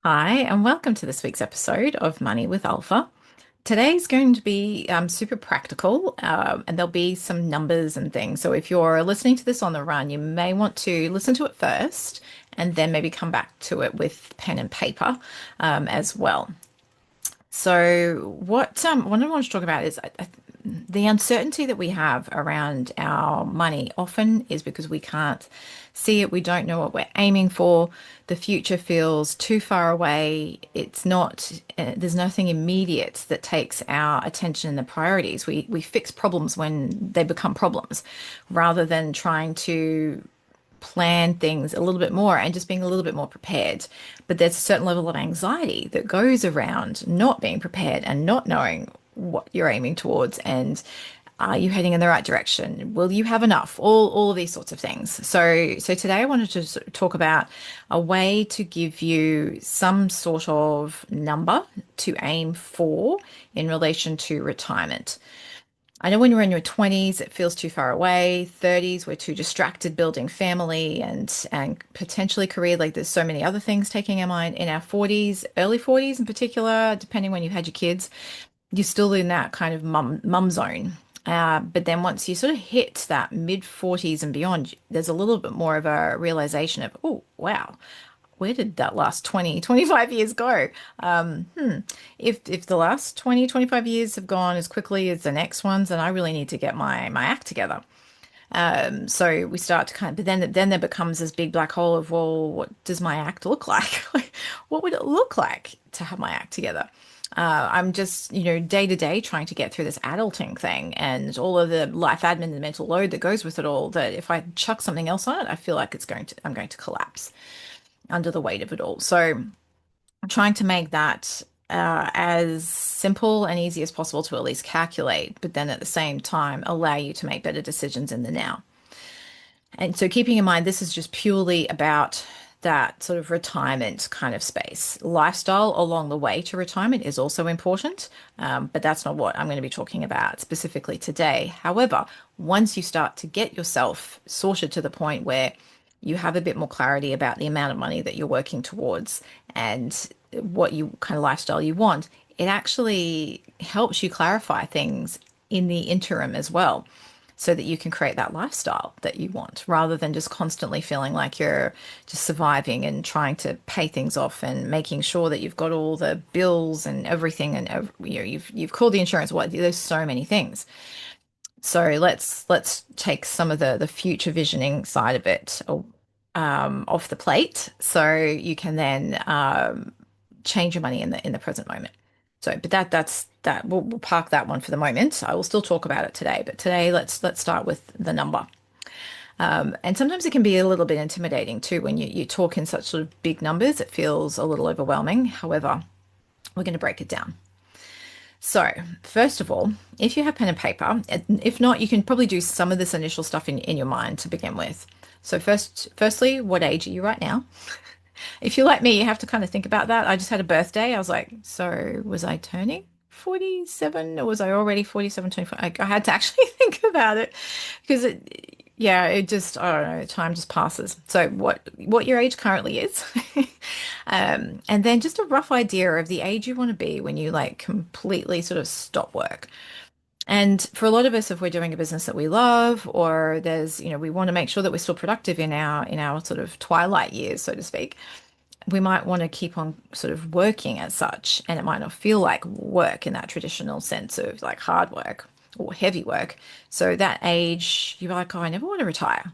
Hi, and welcome to this week's episode of Money with Alpha. Today's going to be super practical, and there'll be some numbers and things. So if you're listening to this on the run, you may want to listen to it first and then maybe come back to it with pen and paper as well. So what I want to talk about is the uncertainty that we have around our money often is because we can't see it. We don't know what we're aiming for. The future feels too far away. It's not, there's nothing immediate that takes our attention and the priorities. We fix problems when they become problems rather than trying to plan things a little bit more and just being a little bit more prepared. But there's a certain level of anxiety that goes around not being prepared and not knowing what you're aiming towards and are you heading in the right direction? Will you have enough? All of these sorts of things. So today I wanted to talk about a way to give you some sort of number to aim for in relation to retirement. I know when you're in your 20s, it feels too far away. 30s, we're too distracted building family and potentially career. Like there's so many other things taking our mind. In our 40s, early 40s in particular, depending when you had your kids, you're still in that kind of mum zone. But then once you sort of hit that mid 40s and beyond, there's a little bit more of a realization of, oh, wow, where did that last 20, 25 years go? If the last 20, 25 years have gone as quickly as the next ones, then I really need to get my act together. So we start to kind of, but then there becomes this big black hole of, well, what does my act look like? What would it look like to have my act together? I'm just, day to day trying to get through this adulting thing and all of the life admin and mental load that goes with it all, that if I chuck something else on it, I feel like I'm going to collapse under the weight of it all. So I'm trying to make that as simple and easy as possible to at least calculate, but then at the same time allow you to make better decisions in the now. And so keeping in mind, this is just purely about that sort of retirement kind of space. Lifestyle along the way to retirement is also important, but that's not what I'm going to be talking about specifically today. However, once you start to get yourself sorted to the point where you have a bit more clarity about the amount of money that you're working towards and what you kind of lifestyle you want, it actually helps you clarify things in the interim as well so that you can create that lifestyle that you want rather than just constantly feeling like you're just surviving and trying to pay things off and making sure that you've got all the bills and everything and you've called the insurance. What, there's so many things. So let's take some of the future visioning side of it off the plate, so you can then change your money in the present moment. So, but that's that. We'll park that one for the moment. I will still talk about it today, but today let's start with the number. And sometimes it can be a little bit intimidating too when you talk in such sort of big numbers. It feels a little overwhelming. However, we're going to break it down. So, first of all, if you have pen and paper, if not, you can probably do some of this initial stuff in your mind to begin with. So firstly, what age are you right now? If you're like me, you have to kind of think about that. I just had a birthday. I was like, so was I turning 47 or was I already 47, 25? I had to actually think about it because yeah, it just, I don't know, time just passes. So what your age currently is, and then just a rough idea of the age you want to be when you like completely sort of stop work. And for a lot of us, if we're doing a business that we love, or there's, we want to make sure that we're still productive in our sort of twilight years, so to speak, we might want to keep on sort of working as such, and it might not feel like work in that traditional sense of like hard work or heavy work. So that age, you're like, oh, I never want to retire.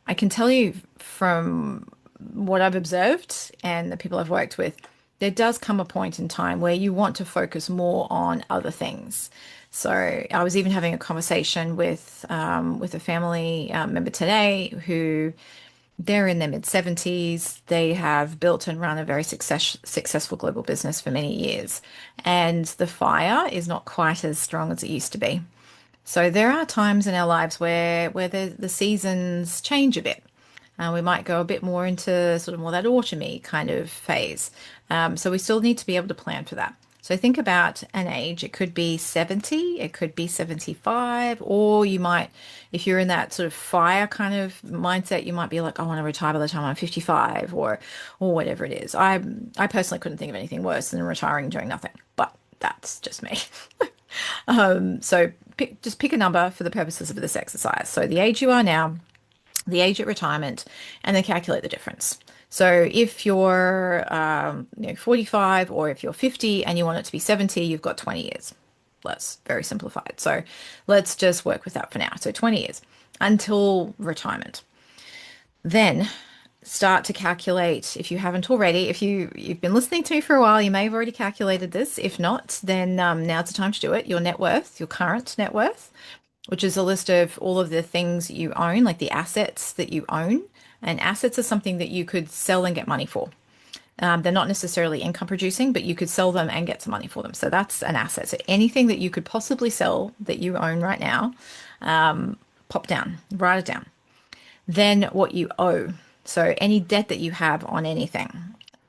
I can tell you from what I've observed and the people I've worked with, there does come a point in time where you want to focus more on other things. So I was even having a conversation with a family member today who they're in their mid 70s. They have built and run a very successful global business for many years, and the fire is not quite as strong as it used to be. So there are times in our lives where the seasons change a bit. We might go a bit more into sort of more that autumny kind of phase. So we still need to be able to plan for that. So think about an age. It could be 70, it could be 75, or you might, if you're in that sort of fire kind of mindset, you might be like, I want to retire by the time I'm 55 or whatever it is. I personally couldn't think of anything worse than retiring and doing nothing, but that's just me. So just pick a number for the purposes of this exercise. So the age you are now, the age at retirement, and then calculate the difference. So if you're 45 or if you're 50 and you want it to be 70, you've got 20 years. That's very simplified. So let's just work with that for now. So 20 years until retirement. Then start to calculate if you haven't already. If you've been listening to me for a while, you may have already calculated this. If not, then now's the time to do it. Your net worth, your current net worth, which is a list of all of the things you own, like the assets that you own. And assets are something that you could sell and get money for. They're not necessarily income producing, but you could sell them and get some money for them. So that's an asset. So anything that you could possibly sell that you own right now, pop down, write it down. Then what you owe. So any debt that you have on anything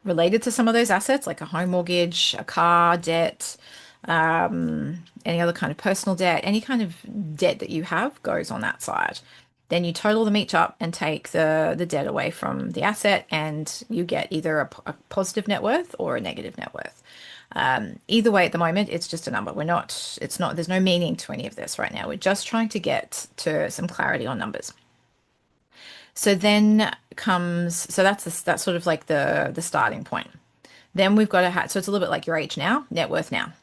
related to some of those assets, like a home mortgage, a car debt, any other kind of personal debt, any kind of debt that you have goes on that side. Then you total them each up and take the debt away from the asset, and you get either a positive net worth or a negative net worth. Either way, at the moment, it's just a number. There's no meaning to any of this right now. We're just trying to get to some clarity on numbers. So then that's sort of like the starting point. Then we've got to have, so it's a little bit like your age now, net worth now.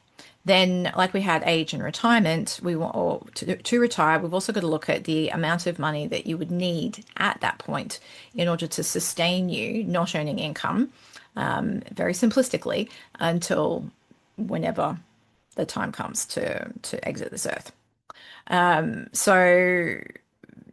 Then, like we had age and retirement, we want or to retire, we've also got to look at the amount of money that you would need at that point in order to sustain you not earning income, very simplistically, until whenever the time comes to exit this earth. So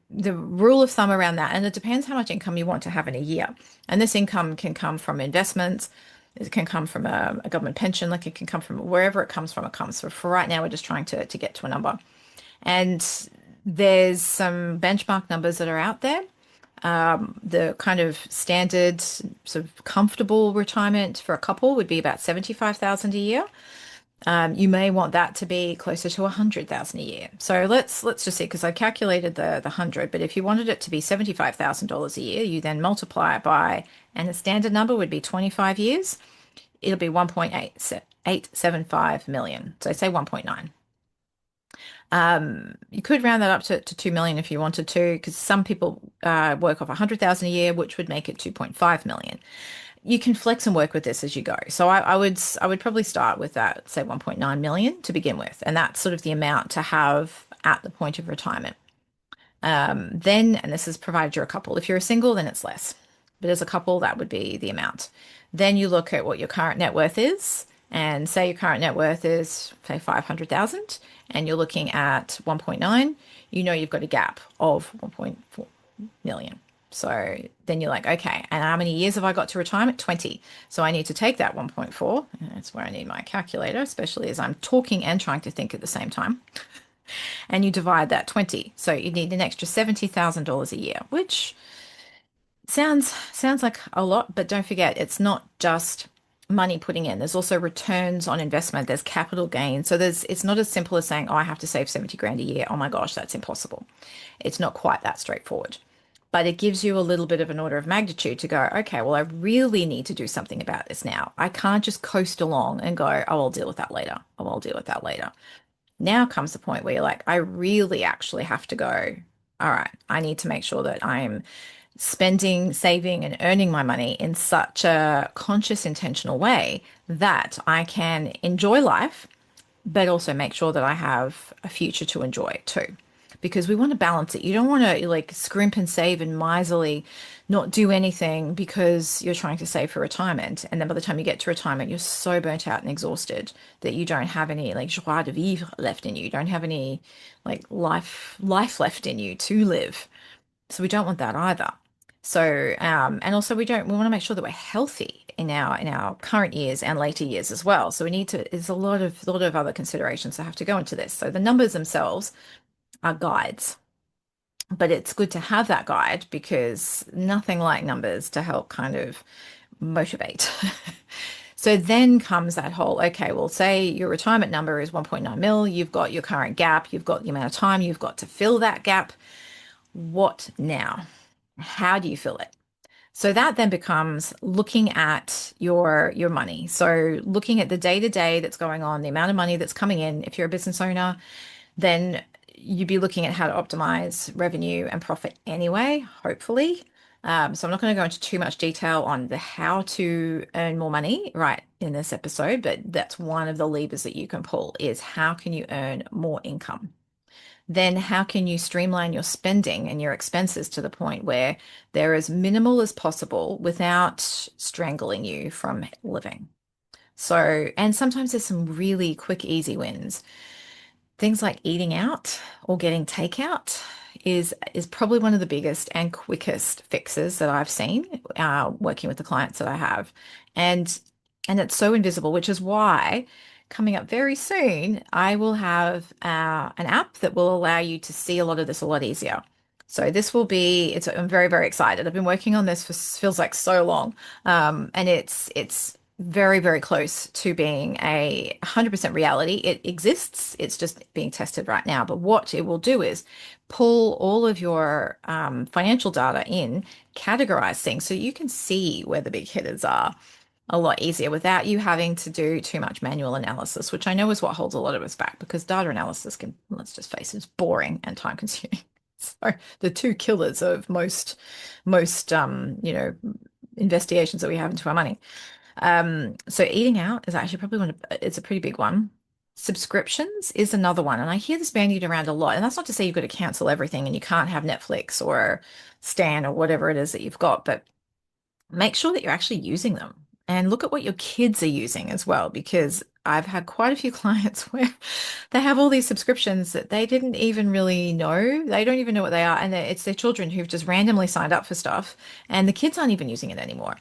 the rule of thumb around that, and it depends how much income you want to have in a year. And this income can come from investments, it can come from a government pension, like it can come from wherever it comes from, it comes. So for right now, we're just trying to get to a number. And there's some benchmark numbers that are out there. The kind of standard sort of comfortable retirement for a couple would be about 75,000 a year. You may want that to be closer to 100,000 a year. So let's just see, because I calculated the 100, but if you wanted it to be $75,000 a year, you then multiply it by, and the standard number would be 25 years. It'll be 1.875 million. So say 1.9. You could round that up to 2 million if you wanted to, because some people work off 100,000 a year, which would make it 2.5 million. You can flex and work with this as you go. So I would probably start with that, say 1.9 million to begin with, and that's sort of the amount to have at the point of retirement. Then, and this is provided you're a couple. If you're a single, then it's less, but as a couple, that would be the amount. Then you look at what your current net worth is, and say your current net worth is say 500,000, and you're looking at 1.9. You know you've got a gap of 1.4 million. So then you're like, okay, and how many years have I got to retirement? 20. So I need to take that 1.4. And that's where I need my calculator, especially as I'm talking and trying to think at the same time. And you divide that 20. So you need an extra $70,000 a year, which sounds like a lot, but don't forget, it's not just money putting in. There's also returns on investment. There's capital gain. So it's not as simple as saying, oh, I have to save 70 grand a year. Oh my gosh, that's impossible. It's not quite that straightforward. But it gives you a little bit of an order of magnitude to go, okay, well, I really need to do something about this now. I can't just coast along and go, oh, I'll deal with that later. Oh, I'll deal with that later. Now comes the point where you're like, I really actually have to go, all right, I need to make sure that I'm spending, saving, and earning my money in such a conscious, intentional way that I can enjoy life, but also make sure that I have a future to enjoy too. Because we want to balance it. You don't want to like scrimp and save and miserly not do anything because you're trying to save for retirement. And then by the time you get to retirement, you're so burnt out and exhausted that you don't have any like joie de vivre left in you. You don't have any like life left in you to live. So we don't want that either. So, and also we want to make sure that we're healthy in our current years and later years as well. So there's a lot of other considerations that have to go into this. So the numbers themselves are guides, but it's good to have that guide because nothing like numbers to help kind of motivate. So then comes that whole, okay, well, say your retirement number is 1.9 mil, you've got your current gap, you've got the amount of time you've got to fill that gap. What now? How do you fill it? So that then becomes looking at your money. So looking at the day to day that's going on, the amount of money that's coming in. If you're a business owner, then you'd be looking at how to optimize revenue and profit anyway, hopefully. So I'm not going to go into too much detail on the how to earn more money right in this episode, but that's one of the levers that you can pull is how can you earn more income? Then how can you streamline your spending and your expenses to the point where they're as minimal as possible without strangling you from living? So, and sometimes there's some really quick, easy wins. Things like eating out or getting takeout is probably one of the biggest and quickest fixes that I've seen working with the clients that I have, and it's so invisible, which is why coming up very soon I will have an app that will allow you to see a lot of this a lot easier. So this will be it's I'm very, very excited. I've been working on this for feels like so long, and it's very, very close to being a 100% reality. It exists. It's just being tested right now. But what it will do is pull all of your financial data in, categorize things so you can see where the big hitters are a lot easier without you having to do too much manual analysis, which I know is what holds a lot of us back because data analysis can, let's just face it, is boring and time consuming. So the two killers of most investigations that we have into our money. So eating out is actually probably it's a pretty big one. Subscriptions is another one. And I hear this bandied around a lot. And that's not to say you've got to cancel everything and you can't have Netflix or Stan or whatever it is that you've got, but make sure that you're actually using them and look at what your kids are using as well, because I've had quite a few clients where they have all these subscriptions that they didn't even really know. They don't even know what they are. And it's their children who've just randomly signed up for stuff and the kids aren't even using it anymore.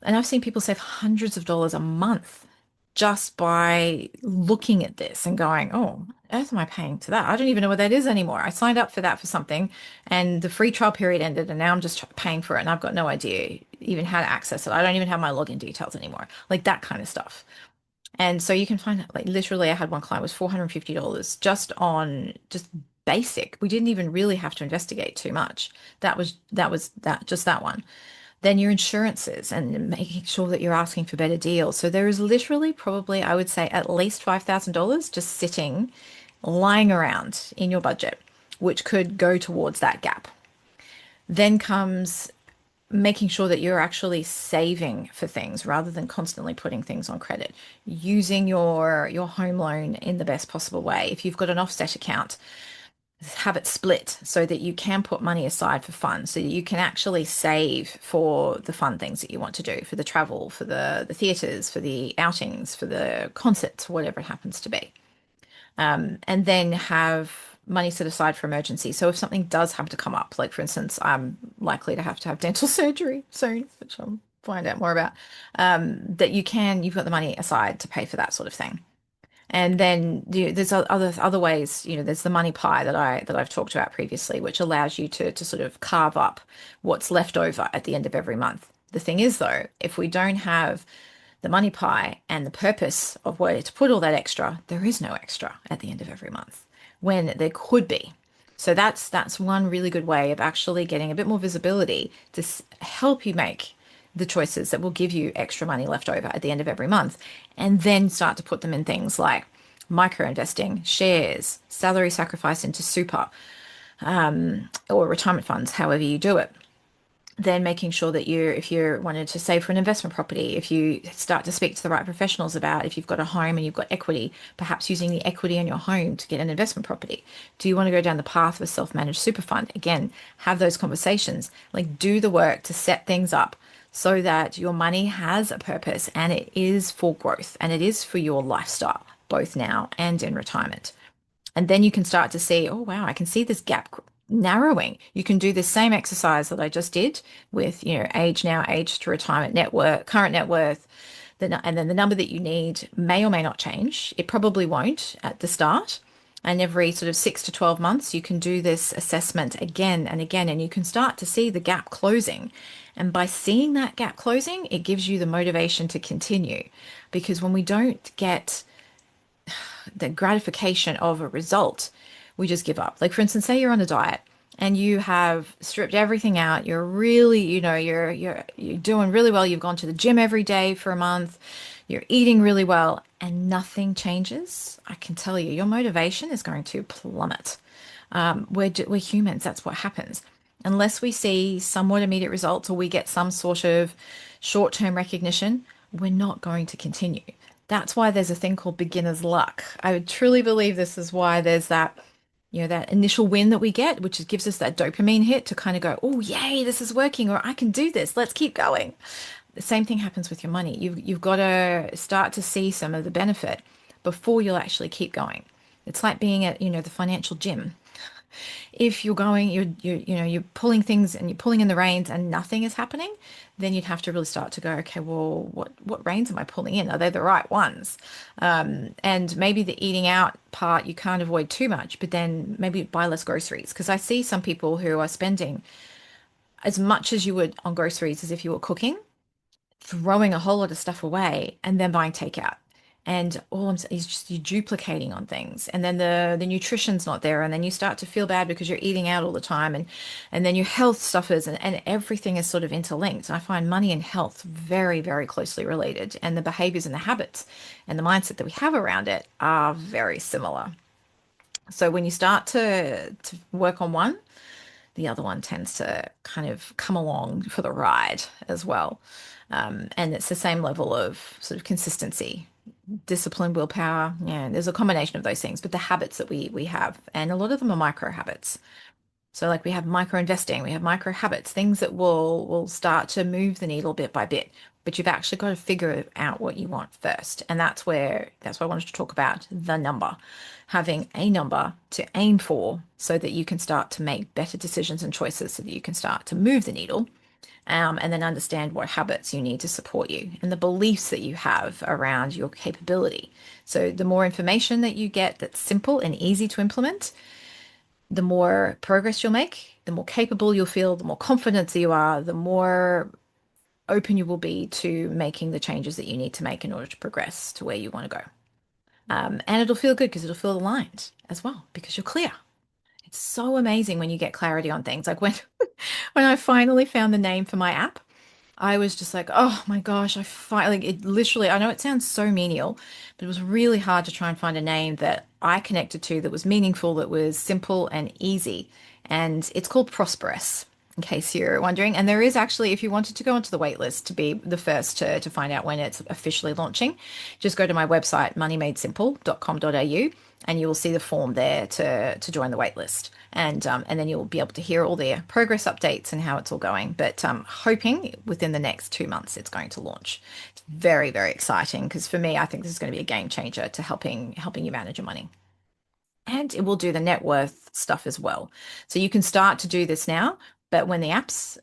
And I've seen people save hundreds of dollars a month just by looking at this and going, oh, what on earth am I paying to that? I don't even know what that is anymore. I signed up for that for something and the free trial period ended and now I'm just paying for it and I've got no idea even how to access it. I don't even have my login details anymore. Like that kind of stuff. And so you can find like literally I had one client was $450 just basic. We didn't even really have to investigate too much. That just that one. Then your insurances and making sure that you're asking for better deals. So there is literally probably, I would say, at least $5,000 just sitting, lying around in your budget, which could go towards that gap. Then comes making sure that you're actually saving for things rather than constantly putting things on credit. Using your home loan in the best possible way. If you've got an offset account, have it split so that you can put money aside for fun, so that you can actually save for the fun things that you want to do, for the travel, for the theaters, for the outings, for the concerts, whatever it happens to be. And then have money set aside for emergency. So if something does happen to come up, like for instance, I'm likely to have dental surgery soon, which I'll find out more about, you've got the money aside to pay for that sort of thing. And then there's other ways, there's the money pie that I've talked about previously, which allows you to sort of carve up what's left over at the end of every month. The thing is, though, if we don't have the money pie and the purpose of where to put all that extra, there is no extra at the end of every month when there could be. So that's one really good way of actually getting a bit more visibility to help you make the choices that will give you extra money left over at the end of every month, and then start to put them in things like micro investing, shares, salary sacrifice into super, or retirement funds, however you do it. Then making sure that if you're wanted to save for an investment property, if you start to speak to the right professionals about if you've got a home and you've got equity, perhaps using the equity in your home to get an investment property. Do you want to go down the path of a self-managed super fund? Again, have those conversations, like do the work to set things up so that your money has a purpose and it is for growth and it is for your lifestyle, both now and in retirement. And then you can start to see, oh, wow, I can see this gap narrowing. You can do the same exercise that I just did with, age now, age to retirement net worth, current net worth, and then the number that you need may or may not change. It probably won't at the start. And every sort of 6 to 12 months, you can do this assessment again and again, and you can start to see the gap closing. And by seeing that gap closing, it gives you the motivation to continue. Because when we don't get the gratification of a result, we just give up. Like, for instance, say you're on a diet and you have stripped everything out. You're really, you're doing really well. You've gone to the gym every day for a month. You're eating really well and nothing changes. I can tell you, your motivation is going to plummet. We're humans. That's what happens. Unless we see somewhat immediate results or we get some sort of short-term recognition, we're not going to continue. That's why there's a thing called beginner's luck. I truly believe this is why there's that, that initial win that we get, which gives us that dopamine hit to kind of go, oh, yay, this is working, or I can do this. Let's keep going. The same thing happens with your money. You've got to start to see some of the benefit before you'll actually keep going. It's like being at, the financial gym. If you're going, you're pulling things and you're pulling in the reins and nothing is happening, then you'd have to really start to go, okay, well, what reins am I pulling in? Are they the right ones? And maybe the eating out part you can't avoid too much, but then maybe buy less groceries. Because I see some people who are spending as much as you would on groceries as if you were cooking, throwing a whole lot of stuff away and then buying takeout. And all I'm saying is just you're duplicating on things. And then the nutrition's not there. And then you start to feel bad because you're eating out all the time. And then your health suffers and everything is sort of interlinked. I find money and health very, very closely related. And the behaviors and the habits and the mindset that we have around it are very similar. So when you start to work on one, the other one tends to kind of come along for the ride as well. And it's the same level of sort of consistency, discipline, willpower. Yeah, there's a combination of those things, but the habits that we have, and a lot of them are micro habits. So like we have micro investing, we have micro habits, things that will start to move the needle bit by bit. But you've actually got to figure out what you want first. And that's why I wanted to talk about the number, having a number to aim for so that you can start to make better decisions and choices so that you can start to move the needle, and then understand what habits you need to support you and the beliefs that you have around your capability. So the more information that you get that's simple and easy to implement, the more progress you'll make, the more capable you'll feel, the more confident you are, the more open you will be to making the changes that you need to make in order to progress to where you want to go. And it'll feel good because it'll feel aligned as well because you're clear. It's so amazing when you get clarity on things. Like when when I finally found the name for my app, I was just like, oh my gosh, I finally, like, it literally, I know it sounds so menial, but it was really hard to try and find a name that I connected to that was meaningful, that was simple and easy. And it's called Prosperous, in case you're wondering. And there is actually, if you wanted to go onto the wait list to be the first to find out when it's officially launching, just go to my website, moneymadesimple.com.au, and you will see the form there to join the wait list. And then you'll be able to hear all the progress updates and how it's all going. But hoping within the next 2 months it's going to launch. It's very, very exciting because for me, I think this is going to be a game changer to helping you manage your money. And it will do the net worth stuff as well. So you can start to do this now, but when the app's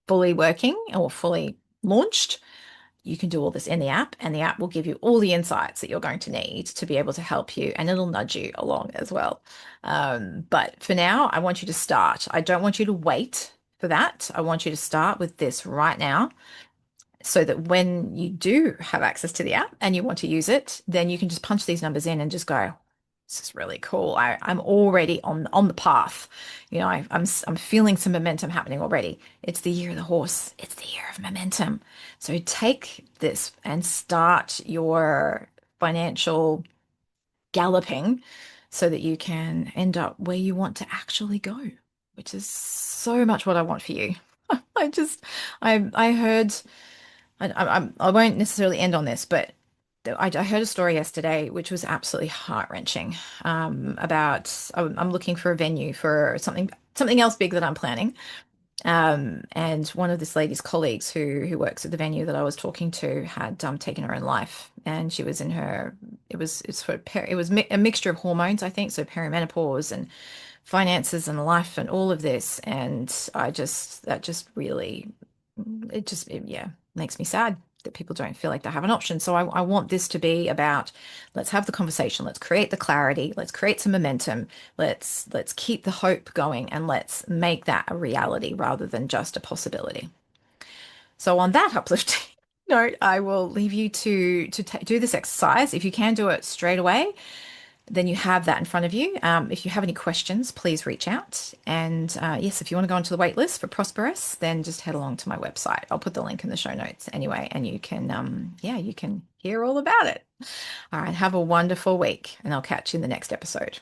fully working or fully launched, you can do all this in the app, and the app will give you all the insights that you're going to need to be able to help you, and it'll nudge you along as well. But for now, I want you to start. I don't want you to wait for that. I want you to start with this right now so that when you do have access to the app and you want to use it, then you can just punch these numbers in and just go, this is really cool. I'm already on the path. I'm feeling some momentum happening already. It's the year of the horse. It's the year of momentum. So take this and start your financial galloping so that you can end up where you want to actually go, which is so much what I want for you. I just, I heard, I won't necessarily end on this, but I heard a story yesterday which was absolutely heart-wrenching, about I'm looking for a venue for something else big that I'm planning. And one of this lady's colleagues who works at the venue that I was talking to had taken her own life, and she was in her it was a mixture of hormones, I think, so perimenopause and finances and life and all of this, and that just really, yeah, makes me sad. that people don't feel like they have an option. So I want this to be about, let's have the conversation, let's create the clarity, let's create some momentum, let's keep the hope going, and let's make that a reality rather than just a possibility. So on that uplifting note, I will leave you to do this exercise. If you can do it straight away, then you have that in front of you. If you have any questions, please reach out. And yes, if you want to go onto the wait list for Prosperous, then just head along to my website. I'll put the link in the show notes anyway, and you can, yeah, you can hear all about it. All right, have a wonderful week, and I'll catch you in the next episode.